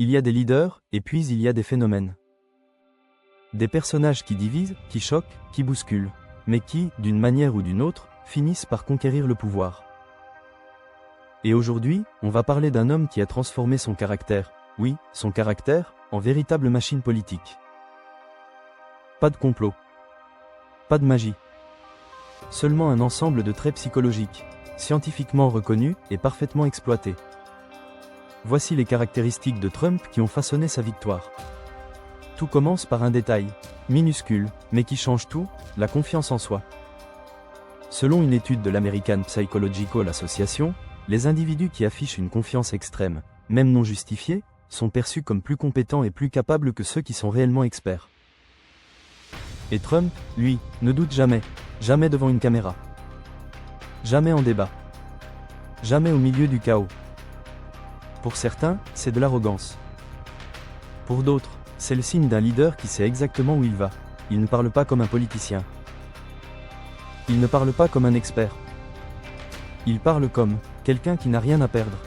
Il y a des leaders, et puis il y a des phénomènes. Des personnages qui divisent, qui choquent, qui bousculent, mais qui, d'une manière ou d'une autre, finissent par conquérir le pouvoir. Et aujourd'hui, on va parler d'un homme qui a transformé son caractère, oui, son caractère, en véritable machine politique. Pas de complot. Pas de magie. Seulement un ensemble de traits psychologiques, scientifiquement reconnus et parfaitement exploités. Voici les caractéristiques de Trump qui ont façonné sa victoire. Tout commence par un détail, minuscule, mais qui change tout, la confiance en soi. Selon une étude de l'American Psychological Association, les individus qui affichent une confiance extrême, même non justifiée, sont perçus comme plus compétents et plus capables que ceux qui sont réellement experts. Et Trump, lui, ne doute jamais, jamais devant une caméra. Jamais en débat. Jamais au milieu du chaos. Pour certains, c'est de l'arrogance. Pour d'autres, c'est le signe d'un leader qui sait exactement où il va. Il ne parle pas comme un politicien. Il ne parle pas comme un expert. Il parle comme quelqu'un qui n'a rien à perdre.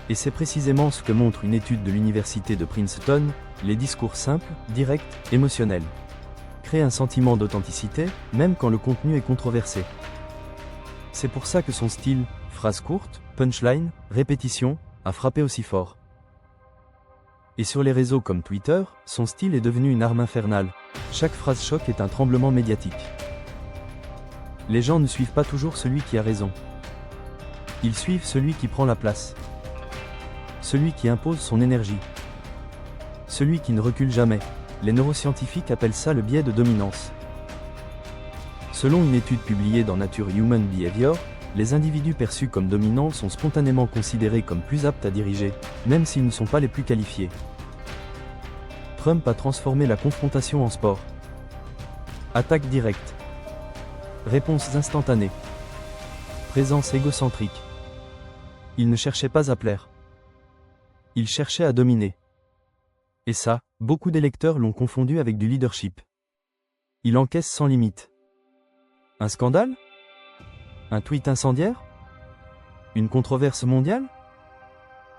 Et c'est précisément ce que montre une étude de l'université de Princeton, les discours simples, directs, émotionnels. Créent un sentiment d'authenticité, même quand le contenu est controversé. C'est pour ça que son style, phrases courtes, punchline, répétition, a frappé aussi fort. Et sur les réseaux comme Twitter, son style est devenu une arme infernale. Chaque phrase choc est un tremblement médiatique. Les gens ne suivent pas toujours celui qui a raison. Ils suivent celui qui prend la place. Celui qui impose son énergie. Celui qui ne recule jamais. Les neuroscientifiques appellent ça le biais de dominance. Selon une étude publiée dans Nature Human Behavior, les individus perçus comme dominants sont spontanément considérés comme plus aptes à diriger, même s'ils ne sont pas les plus qualifiés. Trump a transformé la confrontation en sport. Attaque directe. Réponses instantanées. Présence égocentrique. Il ne cherchait pas à plaire. Il cherchait à dominer. Et ça, beaucoup d'électeurs l'ont confondu avec du leadership. Il encaisse sans limite. Un scandale ? Un tweet incendiaire ? Une controverse mondiale ?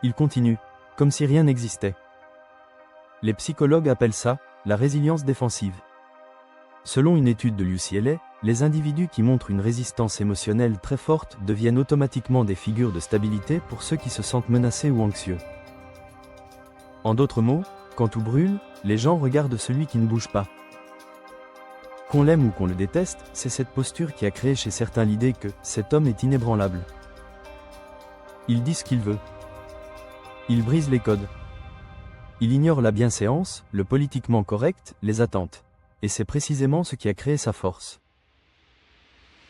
Il continue, comme si rien n'existait. Les psychologues appellent ça la résilience défensive. Selon une étude de l'UCLA, les individus qui montrent une résistance émotionnelle très forte deviennent automatiquement des figures de stabilité pour ceux qui se sentent menacés ou anxieux. En d'autres mots, quand tout brûle, les gens regardent celui qui ne bouge pas. Qu'on l'aime ou qu'on le déteste, c'est cette posture qui a créé chez certains l'idée que cet homme est inébranlable. Il dit ce qu'il veut. Il brise les codes. Il ignore la bienséance, le politiquement correct, les attentes. Et c'est précisément ce qui a créé sa force.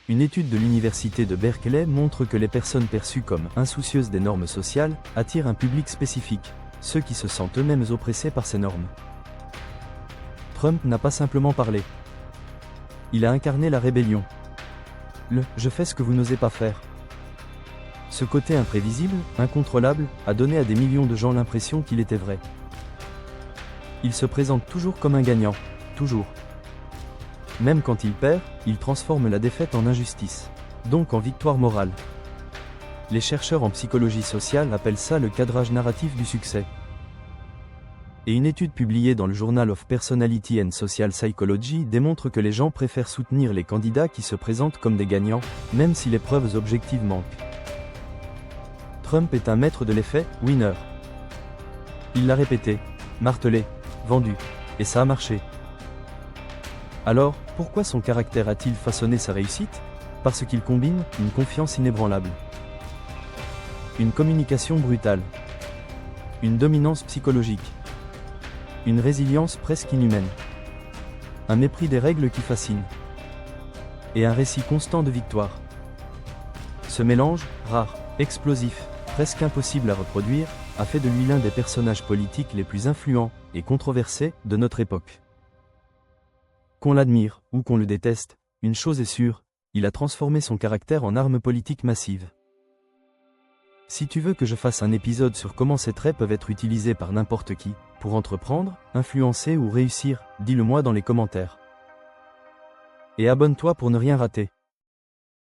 Une étude de l'université de Berkeley montre que les personnes perçues comme insoucieuses des normes sociales attirent un public spécifique, ceux qui se sentent eux-mêmes oppressés par ces normes. Trump n'a pas simplement parlé. Il a incarné la rébellion. Le « je fais ce que vous n'osez pas faire ». Ce côté imprévisible, incontrôlable, a donné à des millions de gens l'impression qu'il était vrai. Il se présente toujours comme un gagnant, toujours. Même quand il perd, il transforme la défaite en injustice, donc en victoire morale. Les chercheurs en psychologie sociale appellent ça le cadrage narratif du succès. Et une étude publiée dans le Journal of Personality and Social Psychology démontre que les gens préfèrent soutenir les candidats qui se présentent comme des gagnants, même si les preuves objectives manquent. Trump est un maître de l'effet « winner ». Il l'a répété, martelé, vendu, et ça a marché. Alors, pourquoi son caractère a-t-il façonné sa réussite ? Parce qu'il combine une confiance inébranlable, une communication brutale, une dominance psychologique, une résilience presque inhumaine, un mépris des règles qui fascine, et un récit constant de victoire. Ce mélange, rare, explosif, presque impossible à reproduire, a fait de lui l'un des personnages politiques les plus influents et controversés de notre époque. Qu'on l'admire ou qu'on le déteste, une chose est sûre, il a transformé son caractère en arme politique massive. Si tu veux que je fasse un épisode sur comment ces traits peuvent être utilisés par n'importe qui, pour entreprendre, influencer ou réussir, dis-le moi dans les commentaires. Et abonne-toi pour ne rien rater.